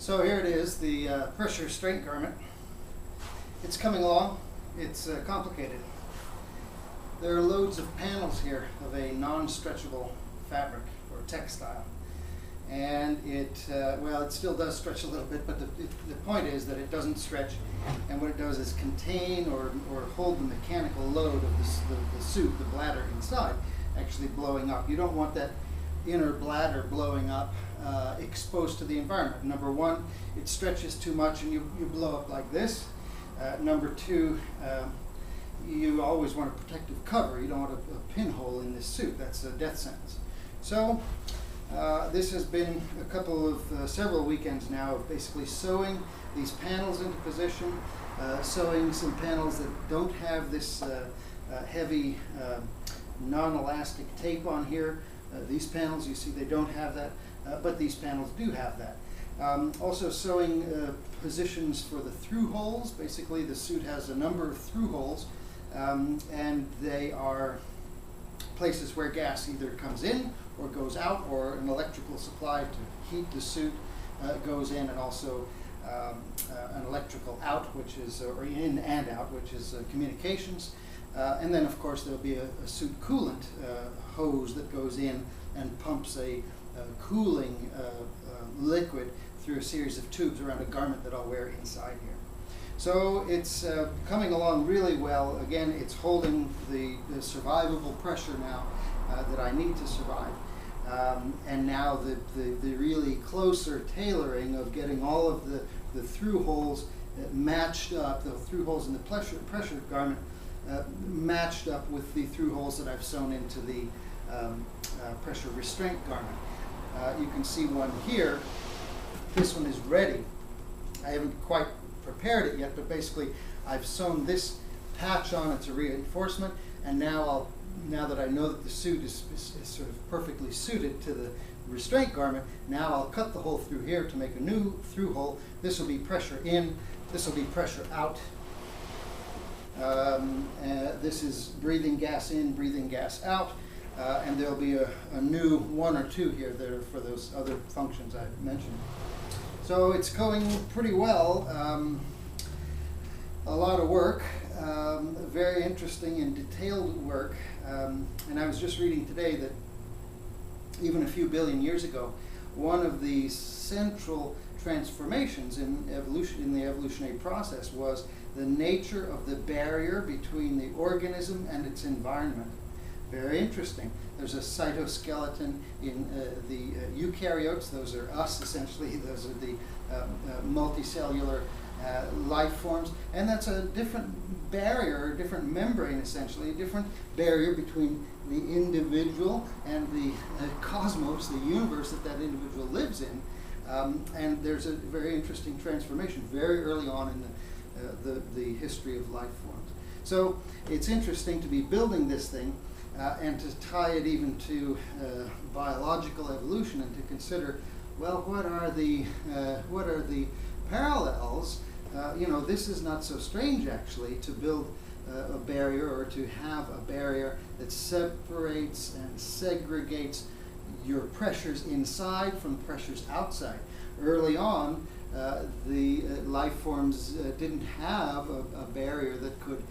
So here it is, the pressure restraint garment. It's coming along. It's complicated. There are loads of panels here of a non-stretchable fabric or textile. And it still does stretch a little bit, but the point is that it doesn't stretch. And what it does is contain or hold the mechanical load of the suit, the bladder inside, actually blowing up. You don't want that inner bladder blowing up exposed to the environment. Number one, it stretches too much and you blow up like this. Number two, you always want a protective cover. You don't want a pinhole in this suit. That's a death sentence. So this has been a couple of several weekends now of basically sewing these panels into position, sewing some panels that don't have this heavy non-elastic tape on here. These panels, you see, they don't have that, but these panels do have that. Also sewing positions for the through holes. Basically, the suit has a number of through holes, and they are places where gas either comes in or goes out, or an electrical supply to heat the suit goes in, and also an electrical out, which is, or in and out, which is communications. And then, of course, there'll be a suit coolant hose that goes in and pumps a cooling liquid through a series of tubes around a garment that I'll wear inside here. So it's coming along really well. Again, it's holding the survivable pressure now that I need to survive. And now the really closer tailoring of getting all of the through holes matched up, the through holes in the pressure garment matched up with the through holes that I've sewn into the pressure restraint garment. You can see one here. This one is ready. I haven't quite prepared it yet, but basically I've sewn this patch on. It's a reinforcement, and now that I know that the suit is sort of perfectly suited to the restraint garment, now I'll cut the hole through here to make a new through hole. This will be pressure in, this will be pressure out. This is breathing gas in, breathing gas out, and there'll be a new one or two here that are for those other functions I mentioned. So it's going pretty well. A lot of work, very interesting and detailed work. And I was just reading today that even a few billion years ago, one of the central transformations in evolution, in the evolutionary process, was the nature of the barrier between the organism and its environment. Very interesting. There's a cytoskeleton in the eukaryotes. Those are us, essentially. Those are the multicellular life forms. And that's a different barrier, a different membrane, essentially, a different barrier between the individual and the cosmos, the universe that individual lives in. And there's a very interesting transformation very early on in the history of life forms. So it's interesting to be building this thing and to tie it even to biological evolution, and to consider, well, what are the parallels? This is not so strange, actually, to build a barrier, or to have a barrier that separates and segregates your pressures inside from pressures outside. Early on, the life forms didn't have a barrier that could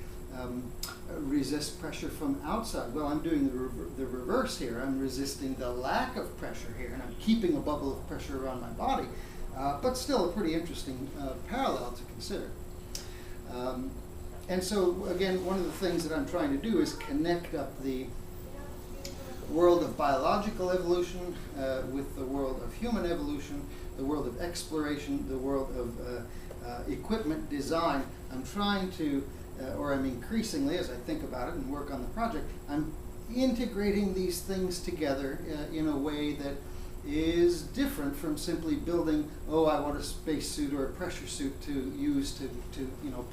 resist pressure from outside. Well, I'm doing the reverse here. I'm resisting the lack of pressure here, and I'm keeping a bubble of pressure around my body. But still a pretty interesting parallel to consider. And so, again, one of the things that I'm trying to do is connect up the world of biological evolution with the world of human evolution, the world of exploration, the world of equipment design. I'm trying to, or I'm increasingly, as I think about it and work on the project, I'm integrating these things together in a way that is different from simply building, oh, I want a spacesuit or a pressure suit to use to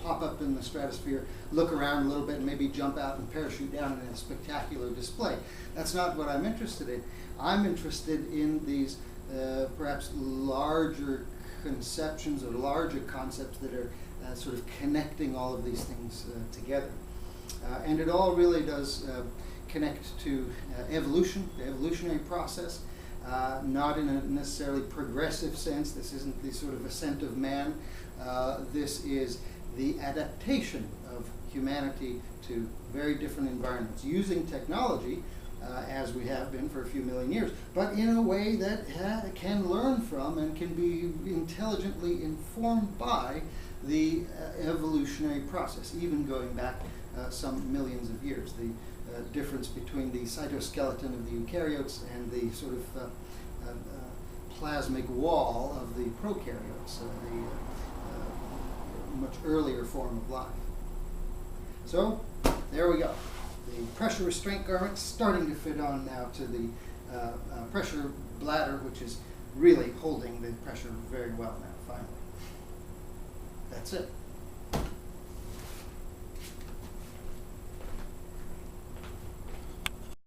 pop up in the stratosphere, look around a little bit, and maybe jump out and parachute down in a spectacular display. That's not what I'm interested in. I'm interested in these perhaps larger conceptions or larger concepts that are sort of connecting all of these things together. And it all really does connect to evolution, the evolutionary process, not in a necessarily progressive sense. This isn't the sort of ascent of man. This is the adaptation of humanity to very different environments, using technology as we have been for a few million years, but in a way that can learn from and can be intelligently informed by the evolutionary process, even going back some millions of years. The difference between the cytoskeleton of the eukaryotes and the sort of plasmic wall of the prokaryotes, the much earlier form of life. So there we go. The pressure restraint garment starting to fit on now to the pressure bladder, which is really holding the pressure very well now, finally. That's it.